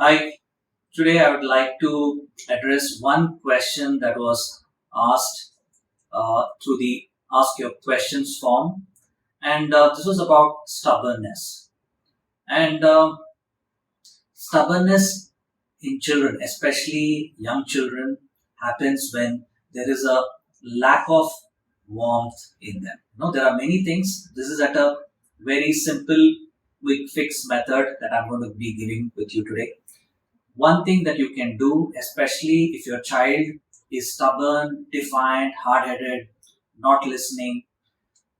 Hi, today I would like to address one question that was asked through the Ask Your Questions form, and this was about stubbornness. And stubbornness in children, especially young children, happens when there is a lack of warmth in them. There are many things. This is at a very simple, quick fix method that I'm going to be giving with you today. One thing that you can do, especially if your child is stubborn, defiant, hard headed, not listening,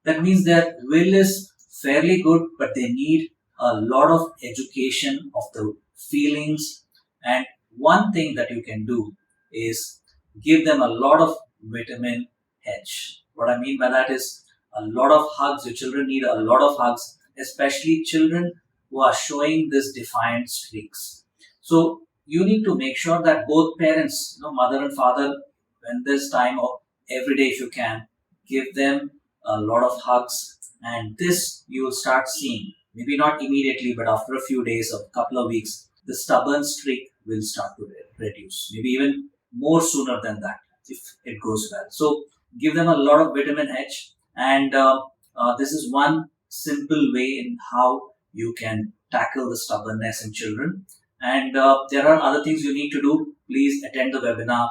that means their will is fairly good, but they need a lot of education of the feelings. And one thing that you can do is give them a lot of vitamin H. What I mean by that is a lot of hugs. Your children need a lot of hugs, especially children who are showing this defiant streaks. So you need to make sure that both parents, mother and father, when this time or every day if you can, give them a lot of hugs, and this you will start seeing, maybe not immediately, but after a few days or a couple of weeks, the stubborn streak will start to reduce, maybe even more sooner than that if it goes well. So give them a lot of vitamin H, and this is one simple way in how you can tackle the stubbornness in children. And there are other things you need to do. Please attend the webinar.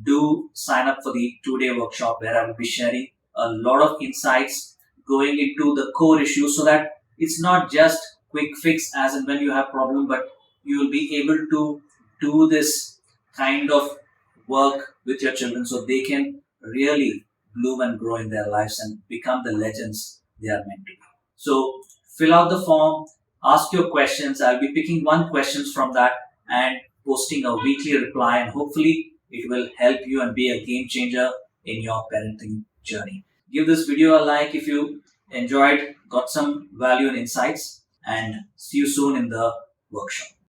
Do sign up for the 2-day workshop where I will be sharing a lot of insights going into the core issues, so that it's not just quick fix as and when you have problem, but you will be able to do this kind of work with your children so they can really bloom and grow in their lives and become the legends they are meant to be. So fill out the form, ask your questions. I'll be picking one questions from that and posting a weekly reply, and hopefully it will help you and be a game changer in your parenting journey. Give this video a like if you enjoyed, got some value and insights, and see you soon in the workshop.